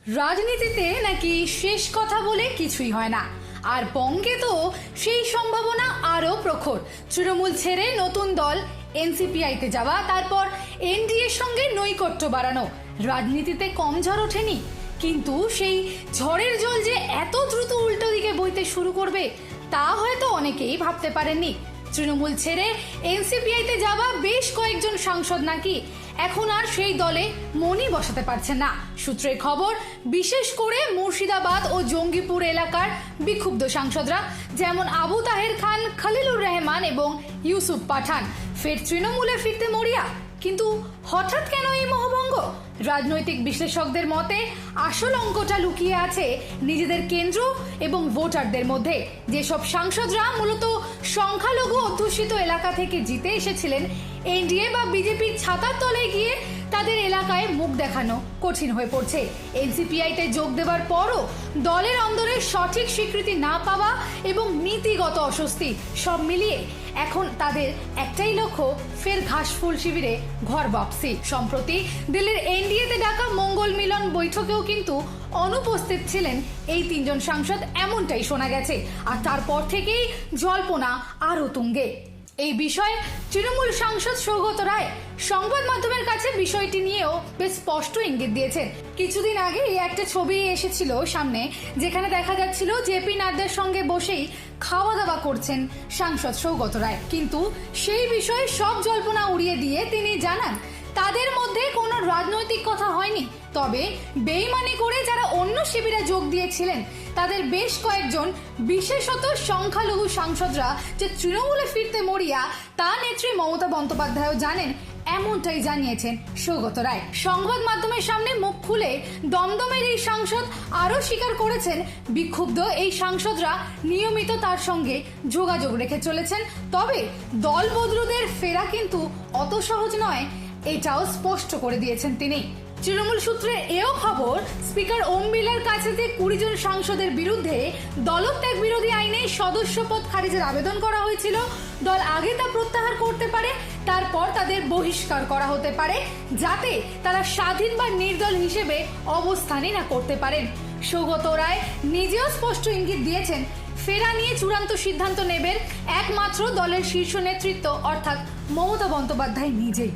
রাজনীতিতে নাকি শেষ কথা বলে কিছুই হয় না, আর বঙ্গে তো সেই সম্ভাবনা আরও প্রখর। তৃণমূল ছেড়ে নতুন দল এনসিপিআইতে যাওয়া, তারপর এনডিএর সঙ্গে নৈকট্য বাড়ানো, রাজনীতিতে কম ঝড় ওঠেনি। কিন্তু সেই ঝড়ের জল যে এত দ্রুত উল্টো দিকে বইতে শুরু করবে তা হয়তো অনেকেই ভাবতে পারেননি। তৃণমূল ছেড়ে এনসিপিআইতে যাওয়া বেশ কয়েকজন সাংসদ নাকি এখন আর সেই দলে মনই বসাতে পারছেন না। সূত্রের খবর, বিশেষ করে মুর্শিদাবাদ ও জঙ্গিপুর এলাকার বিক্ষুব্ধ সাংসদরা যেমন আবু তাহের খান, খলিলুর রহমান এবং ইউসুফ পাঠান ফের তৃণমূলে ফিরতে মরিয়া। কিন্তু হঠাৎ কেন এই মোহভঙ্গ? রাজনৈতিক বিশ্লেষকদের মতে আসল অঙ্কটা লুকিয়ে আছে নিজেদের কেন্দ্র এবং ভোটারদের মধ্যে। যেসব সাংসদরা মূলত সংখ্যালঘু অধ্যুষিত এলাকা থেকে জিতে এসেছিলেন, এনডিএ বা বিজেপির ছাতার তলায় গিয়ে তাদের এলাকায় মুখ দেখানো কঠিন হয়ে পড়ছে। এনসিপিআইতে যোগ দেওয়ার পরও দলের অন্দরে সঠিক স্বীকৃতি না পাওয়া এবং নীতিগত অস্বস্তি সব মিলিয়ে এখন তাদের একটাই লক্ষ্য, ফের ঘাসফুল শিবিরে ঘর বাপসি। সম্প্রতি দিল্লির এনডিএতে ডাকা মঙ্গল মিলন বৈঠকেও কিন্তু অনুপস্থিত ছিলেন এই তিনজন সাংসদ, এমনটাই শোনা গেছে। আর তারপর থেকেই জল্পনা আরও তুঙ্গে। এই বিষয়ে তৃণমূল সাংসদ সৌগত রায় সংবাদ মাধ্যমের কাছে বিষয়টি নিয়েও বেশ স্পষ্ট ইঙ্গিত দিয়েছেন। কিছুদিন আগে একটা ছবি এসেছিল সামনে, যেখানে দেখা যাচ্ছিল জেপি নাড্ডার সঙ্গে বসেই খাওয়া দাওয়া করছেন সাংসদ সৌগত রায়। কিন্তু সেই বিষয়ে সব জল্পনা উড়িয়ে দিয়ে তিনি জানান, তাদের মধ্যে কোনো রাজনৈতিক কথা হয়নি, তবে বেইমানি করে যারা অন্য শিবিরে যোগ দিয়েছিলেন তাদের বেশ কয়েকজন বিশেষত সংখ্যালঘু সাংসদরা যে তৃণমূলে ফিরতে মরিয়া তা নেত্রী মমতা বন্দ্যোপাধ্যায়ও জানেন, এমনটাই জানিয়েছেন সৌগত রায়। সংবাদ মাধ্যমের সামনে মুখ খুলে দমদমের এই সাংসদ আরও স্বীকার করেছেন, বিক্ষুব্ধ এই সাংসদরা নিয়মিত তার সঙ্গে যোগাযোগ রেখে চলেছেন, তবে দল বদলুদের ফেরা কিন্তু অত সহজ নয়, এটাও স্পষ্ট করে দিয়েছেন তিনি। তৃণমূল সূত্রে এও খবর, স্পিকার ওম বিড়লার কাছে যে 20 জন সাংসদের বিরুদ্ধে দলত্যাগ বিরোধী আইনে সদস্যপদ খারিজের আবেদন করা হয়েছিল, দল আগে তা প্রত্যাহার করতে পারে, তারপর তাদের বহিষ্কার করা হতে পারে, যাতে তারা স্বাধীন বা নির্দল হিসেবে অবস্থানই না করতে পারেন। সৌগত রায় নিজেও স্পষ্ট ইঙ্গিত দিয়েছেন, ফেরা নিয়ে চূড়ান্ত সিদ্ধান্ত নেবেন একমাত্র দলের শীর্ষ নেতৃত্ব, অর্থাৎ মমতা বন্দ্যোপাধ্যায় নিজেই।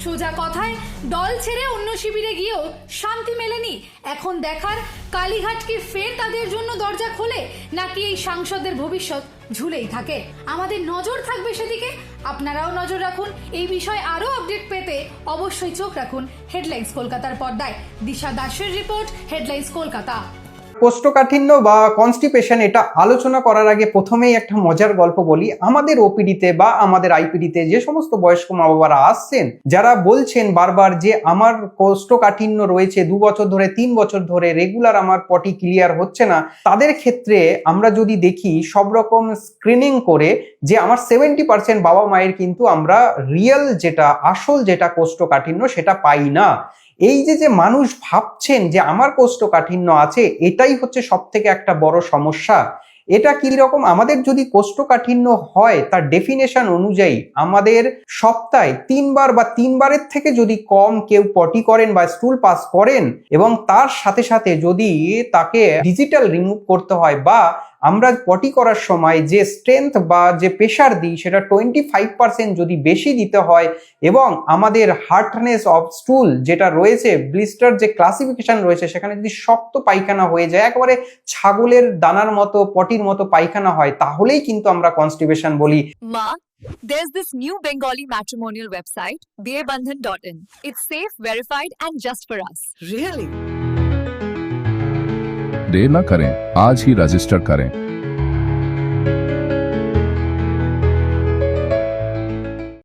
সোজা কথায়, দল ছেড়ে অন্য শিবিরে গিয়েও শান্তি মেলেনি। এখন দেখার, কালীঘাট কি ফের তাদের জন্য দরজা খোলে, নাকি এই সাংসদের ভবিষ্যৎ ঝুলেই থাকে। আমাদের নজর থাকবে সেদিকে, আপনারাও নজর রাখুন। এই বিষয়ে আরও আপডেট পেতে অবশ্যই চোখ রাখুন হেডলাইন্স কলকাতার পর্দায়। দিশা দাসের রিপোর্ট, হেডলাইন্স কলকাতা। কোষ্ঠকাঠিন্য বা কনস্টিপেশন এটা আলোচনা করার আগে প্রথমেই একটা মজার গল্প বলি। আমাদের ওপিডিতে বা আমাদের আইপিডিতে যে সমস্ত বয়স্ক মা বাবারা আসছেন, যারা বলছেন বারবার যে আমার কোষ্ঠকাঠিন্য রয়েছে 2 বছর ধরে, 3 বছর ধরে রেগুলার আমার পটি ক্লিয়ার হচ্ছে না, তাদের ক্ষেত্রে আমরা যদি দেখি সব রকম স্ক্রিনিং করে যে আমার 70% বাবা মায়ের কিন্তু আমরা রিয়েল যেটা আসল যেটা কোষ্ঠকাঠিন্য সেটা পাই না। এই যে মানুষ ভাবছেন যে আমার কোষ্ঠকাঠিন্য আছে, এটাই হচ্ছে সব থেকে একটা বড় সমস্যা। এটা কি রকম, আমাদের যদি কোষ্ঠকাঠিন্য হয় তার ডেফিনেশন অনুযায়ী আমাদের সপ্তাহে 3 বার বা 3 বারের থেকে যদি কম কেউ পটি করেন বা স্টুল পাস করেন, এবং তার সাথে সাথে যদি তাকে ডিজিটাল রিমুভ করতে হয়, বা আমরা পটি করার সময় যে স্ট্রেংথ বা যে প্রেশার দিই সেটা 25% যদি বেশি দিতে হয়, এবং আমাদের হার্ডনেস অফ স্টুল যেটা রয়েছে, ব্লিস্টার যে ক্লাসিফিকেশন রয়েছে, সেখানে যদি শক্ত পায়খানা হয়ে যায়, একেবারে ছাগলের দানার মতো পটির মতো পায়খানা হয়, তাহলেই কিন্তু আমরা কনস্টিপেশন বলি। Ma, there's this new Bengali matrimonial website, BABandhan.in. It's safe, verified, and just for us. Really? देर न करें, आज ही रजिस्टर करें।